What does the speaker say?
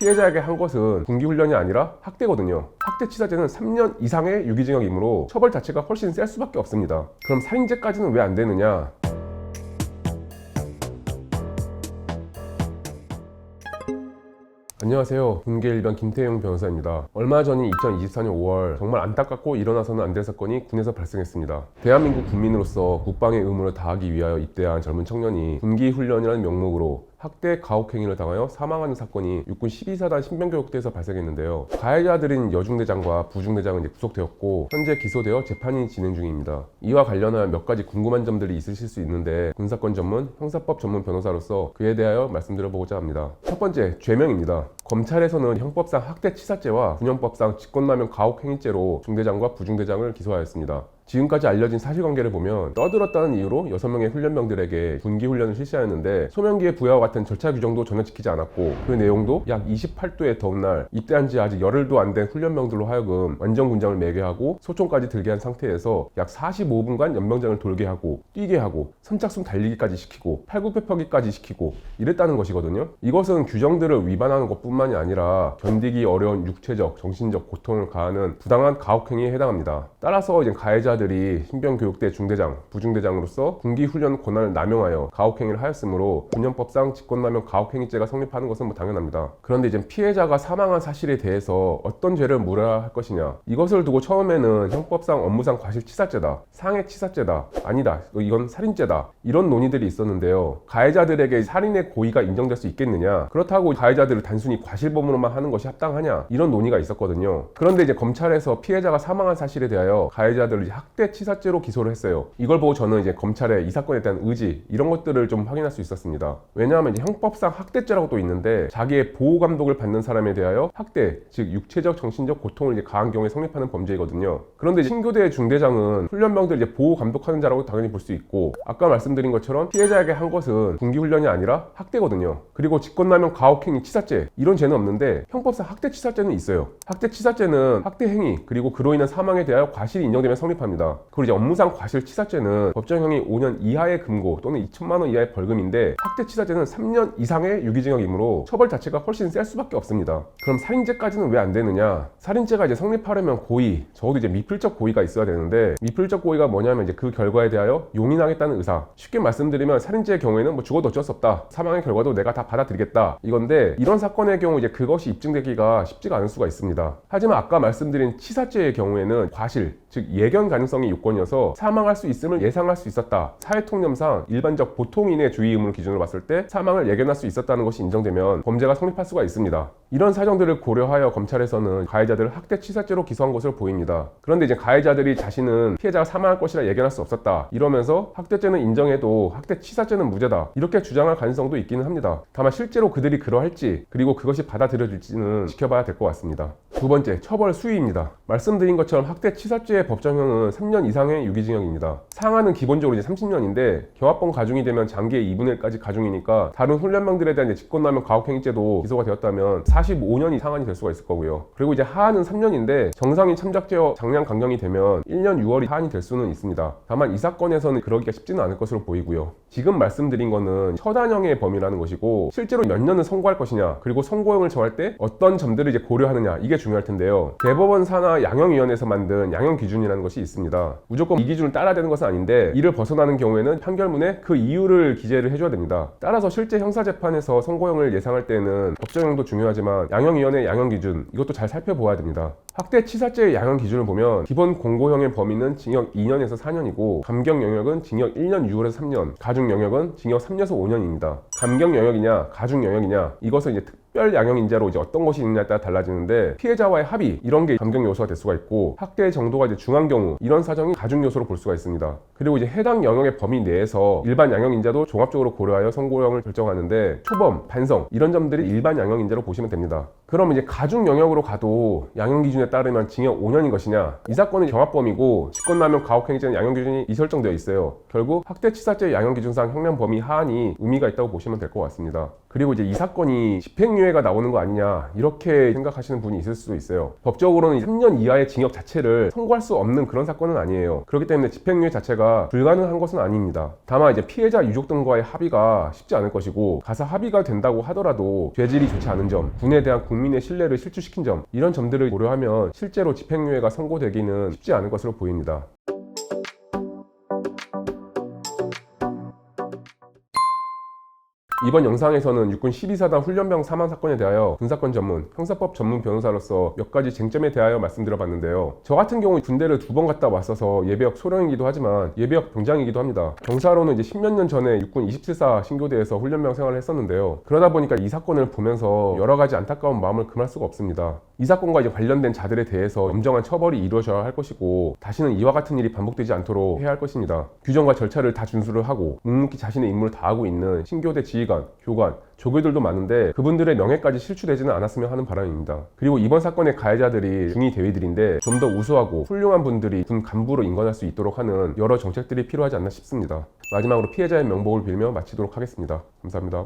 피해자에게 한 것은 군기훈련이 아니라 학대거든요. 학대치사죄는 3년 이상의 유기징역이므로 처벌 자체가 훨씬 셀 수밖에 없습니다. 그럼 살인죄까지는 왜 안 되느냐? 안녕하세요. 군계일변 김태형 변호사입니다. 얼마 전인 2024년 5월 정말 안타깝고 일어나서는 안 될 사건이 군에서 발생했습니다. 대한민국 국민으로서 국방의 의무를 다하기 위하여 입대한 젊은 청년이 군기훈련이라는 명목으로 학대 가혹행위를 당하여 사망하는 사건이 육군 12사단 신병교육대에서 발생했는데요. 가해자들인 여중대장과 부중대장은 구속되었고 현재 기소되어 재판이 진행 중입니다. 이와 관련한 몇 가지 궁금한 점들이 있으실 수 있는데 군사권 전문, 형사법 전문 변호사로서 그에 대하여 말씀드려보고자 합니다. 첫 번째, 죄명입니다. 검찰에서는 형법상 학대치사죄와 군형법상 직권남용 가혹행위죄로 중대장과 부중대장을 기소하였습니다. 지금까지 알려진 사실관계를 보면 떠들었다는 이유로 6명의 훈련병들에게 군기훈련을 실시하였는데 소명기의 부여와 같은 절차 규정도 전혀 지키지 않았고 그 내용도 약 28도의 더운 날 입대한 지 아직 열흘도 안 된 훈련병들로 하여금 완전 군장을 매게 하고 소총까지 들게 한 상태에서 약 45분간 연병장을 돌게 하고 뛰게 하고 선착순 달리기까지 시키고 팔굽혀펴기까지 시키고 이랬다는 것이거든요. 이것은 규정들을 위반하는 것뿐만이 아니라 견디기 어려운 육체적, 정신적 고통을 가하는 부당한 가혹행위에 해당합니다. 따라서 이제 가해자들이 신병교육대 중대장, 부중대장으로서 군기훈련 권한을 남용하여 가혹행위를 하였으므로 군형법상 직권남용 가혹행위죄가 성립하는 것은 당연합니다. 그런데 이제 피해자가 사망한 사실에 대해서 어떤 죄를 물어야 할 것이냐, 이것을 두고 처음에는 형법상 업무상 과실치사죄다, 상해치사죄다, 아니다, 이건 살인죄다, 이런 논의들이 있었는데요. 가해자들에게 살인의 고의가 인정될 수 있겠느냐, 그렇다고 가해자들을 단순히 과실범으로만 하는 것이 합당하냐, 이런 논의가 있었거든요. 그런데 이제 검찰에서 피해자가 사망한 사실에 대하여 가해자들을 학대치사죄로 기소를 했어요. 이걸 보고 저는 이제 검찰의 이 사건에 대한 의지, 이런 것들을 좀 확인할 수 있었습니다. 왜냐하면 이제 형법상 학대죄라고 또 있는데 자기의 보호 감독을 받는 사람에 대하여 학대, 즉 육체적, 정신적 고통을 이제 가한 경우에 성립하는 범죄이거든요. 그런데 신교대 중대장은 훈련병들 이제 보호 감독하는 자라고 당연히 볼 수 있고, 아까 말씀드린 것처럼 피해자에게 한 것은 군기훈련이 아니라 학대거든요. 그리고 직권남용 가혹행위 치사죄, 이런 죄는 없는데 형법상 학대치사죄는 있어요. 학대치사죄는 학대행위 그리고 그로 인한 사망에 대하여 과실이 인정되면 성립합니다. 그리고 이제 업무상 과실치사죄는 법정형이 5년 이하의 금고 또는 2천만 원 이하의 벌금인데 학대치사죄는 3년 이상의 유기징역이므로 처벌 자체가 훨씬 셀 수밖에 없습니다. 그럼 살인죄까지는 왜 안 되느냐? 살인죄가 이제 성립하려면 고의, 적어도 이제 미필적 고의가 있어야 되는데, 미필적 고의가 뭐냐면 이제 그 결과에 대하여 용인하겠다는 의사. 쉽게 말씀드리면 살인죄의 경우에는 죽어도 어쩔 수 없다, 사망의 결과도 내가 다 받아들이겠다, 이건데 이런 사건의 경우 이제 그것이 입증되기가 쉽지가 않을 수가 있습니다. 하지만 아까 말씀드린 치사죄의 경우에는 과실, 즉 예견 가능성이 요건이어서 사망할 수 있음을 예상할 수 있었다, 사회통념상 일반적 보통인의 주의 의무를 기준으로 봤을 때 사망을 예견할 수 있었다는 것이 인정되면 범죄가 성립할 수가 있습니다. 이런 사정들을 고려하여 검찰에서는 가해자들을 학대치사죄로 기소한 것으로 보입니다. 그런데 이제 가해자들이 자신은 피해자가 사망할 것이라 예견할 수 없었다, 이러면서 학대죄는 인정해도 학대치사죄는 무죄다, 이렇게 주장할 가능성도 있기는 합니다. 다만 실제로 그들이 그러할지 그리고 그것이 받아들여질지는 지켜봐야 될 것 같습니다. 두 번째, 처벌 수위입니다. 말씀드린 것처럼 학대치사죄의 법정형은 3년 이상의 유기징역입니다. 상한은 기본적으로 이제 30년인데 경합범 가중이 되면 장기의 2분의 1까지 가중이니까 다른 훈련병들에 대한 직권남용 가혹행위죄도 기소가 되었다면 45년이 상한이 될 수가 있을 거고요. 그리고 이제 하한은 3년인데 정상인 참작죄와 장량 강경이 되면 1년 6월이 하한이 될 수는 있습니다. 다만 이 사건에서는 그러기가 쉽지는 않을 것으로 보이고요. 지금 말씀드린 거는 처단형의 범위라는 것이고, 실제로 몇 년을 선고할 것이냐, 그리고 선고형을 정할 때 어떤 점들을 이제 고려하느냐, 이게 중요할 텐데요. 대법원 산하 양형위원회에서 만든 양형기준이라는 것이 있습니다. 무조건 이 기준을 따라야 되는 것은 아닌데 이를 벗어나는 경우에는 판결문에 그 이유를 기재를 해줘야 됩니다. 따라서 실제 형사재판에서 선고형을 예상할 때는 법정형도 중요하지만 양형위원회 양형기준, 이것도 잘 살펴보아야 됩니다. 학대치사죄의 양형기준을 보면 기본 공고형의 범위는 징역 2년에서 4년이고 감경 영역은 징역 1년 6월에서 3년, 가중 영역은 징역 3년에서 5년입니다. 감경 영역이냐 가중 영역이냐, 이것은 이제 특별 양형인자로 이제 어떤 것이 있느냐에 따라 달라지는데, 피해자와의 합의, 이런 게 감경 요소가 될 수가 있고, 학대의 정도가 이제 중한 경우, 이런 사정이 가중 요소로 볼 수가 있습니다. 그리고 이제 해당 영역의 범위 내에서 일반 양형인자도 종합적으로 고려하여 선고형을 결정하는데, 초범, 반성, 이런 점들이 일반 양형인자로 보시면 됩니다. 그럼 이제 가중 영역으로 가도 양형 기준에 따르면 징역 5년인 것이냐, 이 사건은 경합범위고 직권남용 가혹행위죄는 양형 기준이 설정되어 있어요. 결국 학대치사죄 양형 기준상 형량 범위 하한이 의미가 있다고 보시면 될 것 같습니다. 그리고 이제 이 사건이 집행유예가 나오는 거 아니냐 이렇게 생각하시는 분이 있을 수도 있어요. 법적으로는 3년 이하의 징역 자체를 선고할 수 없는 그런 사건은 아니에요. 그렇기 때문에 집행유예 자체가 불가능한 것은 아닙니다. 다만 이제 피해자 유족 등과의 합의가 쉽지 않을 것이고, 가서 합의가 된다고 하더라도 죄질이 좋지 않은 점, 군에 대한 국민의 신뢰를 실추시킨 점, 이런 점들을 고려하면 실제로 집행유예가 선고되기는 쉽지 않을 것으로 보입니다. 이번 영상에서는 육군 12사단 훈련병 사망 사건에 대하여 군사권 전문, 형사법 전문 변호사로서 몇 가지 쟁점에 대하여 말씀드려봤는데요. 저 같은 경우 군대를 2번 갔다 왔어서 예비역 소령이기도 하지만 예비역 병장이기도 합니다. 경사로는 이제 10몇 년 전에 육군 27사 신교대에서 훈련병 생활을 했었는데요. 그러다 보니까 이 사건을 보면서 여러 가지 안타까운 마음을 금할 수가 없습니다. 이 사건과 이제 관련된 자들에 대해서 엄정한 처벌이 이루어져야 할 것이고, 다시는 이와 같은 일이 반복되지 않도록 해야 할 것입니다. 규정과 절차를 다 준수를 하고 묵묵히 자신의 임무를 다하고 있는 신교대 지휘관, 교관, 조교들도 많은데 그분들의 명예까지 실추되지는 않았으면 하는 바람입니다. 그리고 이번 사건의 가해자들이 중위 대위들인데 좀 더 우수하고 훌륭한 분들이 군 간부로 인건할 수 있도록 하는 여러 정책들이 필요하지 않나 싶습니다. 마지막으로 피해자의 명복을 빌며 마치도록 하겠습니다. 감사합니다.